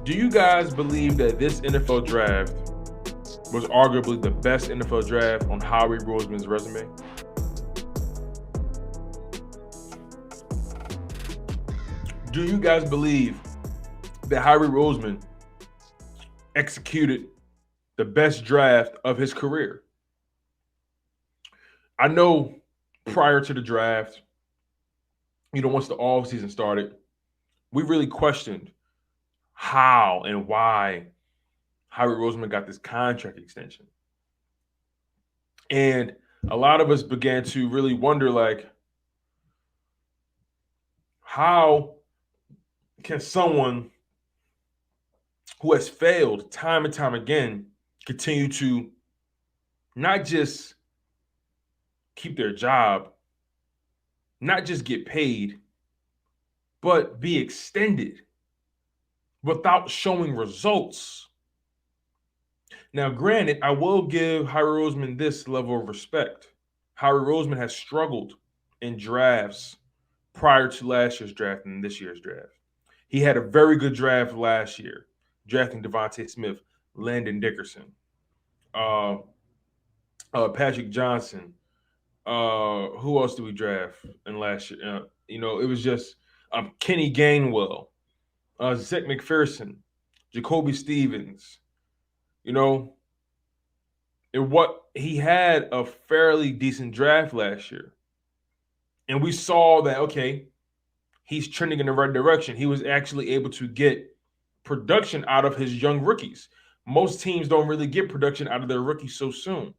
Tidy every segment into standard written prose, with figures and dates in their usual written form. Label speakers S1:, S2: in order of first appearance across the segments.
S1: Do you guys believe that this NFL draft was arguably the best NFL draft on Howie Roseman's resume? Do you guys believe that Howie Roseman executed the best draft of his career? I know prior to the draft, once the offseason started, we really questioned how and why Howie Roseman got this contract extension. And a lot of us began to really wonder, like, how can someone who has failed time and time again continue to not just keep their job, not just get paid, but be extended without showing results? Now, granted, I will give Howie Roseman this level of respect. Howie Roseman has struggled in drafts prior to last year's draft and this year's draft. He had a very good draft last year, drafting Devonta Smith, Landon Dickerson, Patrick Johnson. Who else did we draft in last year? It was just Kenny Gainwell, Zach McPherson, Jacoby Stevens. He had a fairly decent draft last year. And we saw that, okay, he's trending in the right direction. He was actually able to get production out of his young rookies. Most teams don't really get production out of their rookies so soon.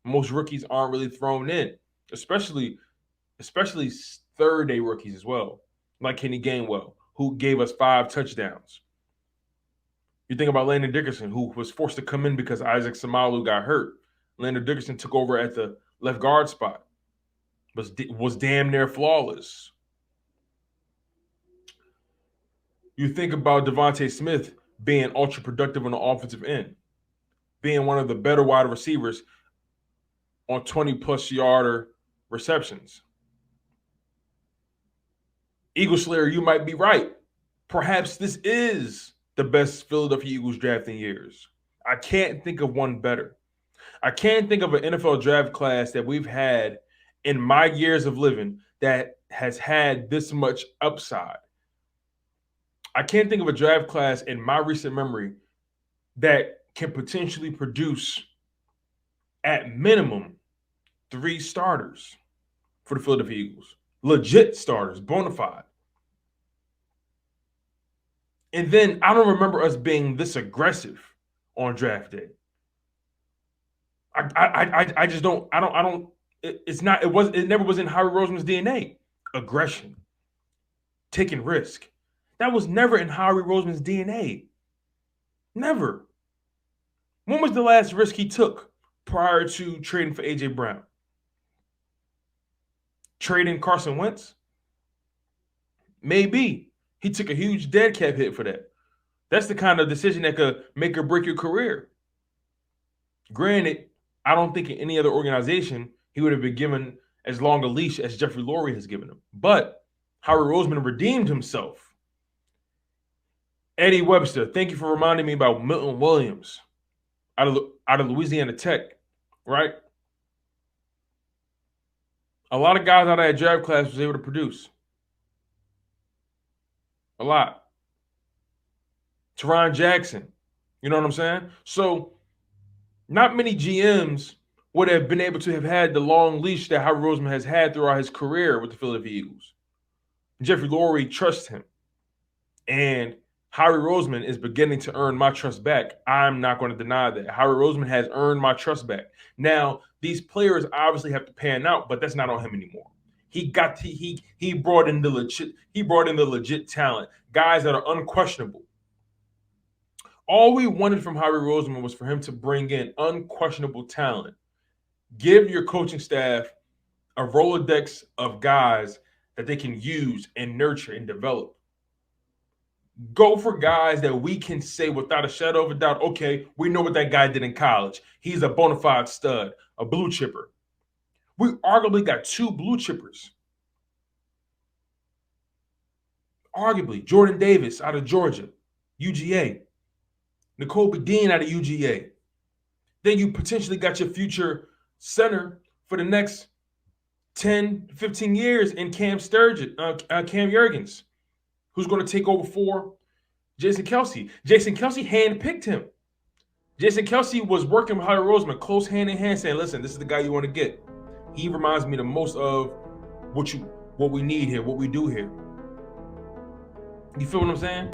S1: Most rookies aren't really thrown in, especially third-day rookies as well, like Kenny Gainwell, who gave us 5 touchdowns. You think about Landon Dickerson, who was forced to come in because Isaac Samalu got hurt. Landon Dickerson took over at the left guard spot, was damn near flawless. You think about Devonta Smith being ultra productive on the offensive end, being one of the better wide receivers on 20-plus yarder receptions. Eagle Slayer, you might be right. Perhaps this is the best Philadelphia Eagles draft in years. I can't think of one better. I can't think of an NFL draft class that we've had in my years of living that has had this much upside. I can't think of a draft class in my recent memory that can potentially produce, at minimum, 3 starters for the Philadelphia Eagles. Legit starters, bona fide. And then I don't remember us being this aggressive on draft day. I just don't. I don't. It's not. It never was in Howie Roseman's DNA. Aggression, taking risk. That was never in Howie Roseman's DNA. Never. When was the last risk he took prior to trading for A.J. Brown? Trading Carson Wentz? Maybe. He took a huge dead cap hit for that. That's the kind of decision that could make or break your career. Granted, I don't think in any other organization he would have been given as long a leash as Jeffrey Lurie has given him. But Howie Roseman redeemed himself. Eddie Webster, thank you for reminding me about Milton Williams out of Louisiana Tech, right? A lot of guys out of that draft class was able to produce. A lot. Teron Jackson, you know what I'm saying? So not many GMs would have been able to have had the long leash that Howie Roseman has had throughout his career with the Philadelphia Eagles. Jeffrey Lurie trusts him. And Howie Roseman is beginning to earn my trust back. I'm not going to deny that. Howie Roseman has earned my trust back. Now, these players obviously have to pan out, but that's not on him anymore. He brought in the legit talent, guys that are unquestionable. All we wanted from Howie Roseman was for him to bring in unquestionable talent. Give your coaching staff a Rolodex of guys that they can use and nurture and develop. Go for guys that we can say without a shadow of a doubt, okay, we know what that guy did in college. He's a bona fide stud, a blue chipper. We arguably got 2 blue chippers. Arguably, Jordan Davis out of Georgia. UGA. Nakobe Dean out of UGA. Then you potentially got your future center for the next 10, 15 years in Cam Jurgens, who's going to take over for Jason Kelce. Jason Kelce handpicked him. Jason Kelce was working with Howie Roseman, close hand in hand, saying, listen, this is the guy you want to get. He reminds me the most of what we need here, what we do here. You feel what I'm saying?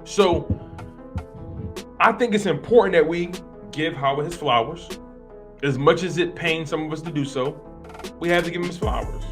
S1: So I think it's important that we give Howie his flowers. As much as it pains some of us to do so, we have to give him his flowers.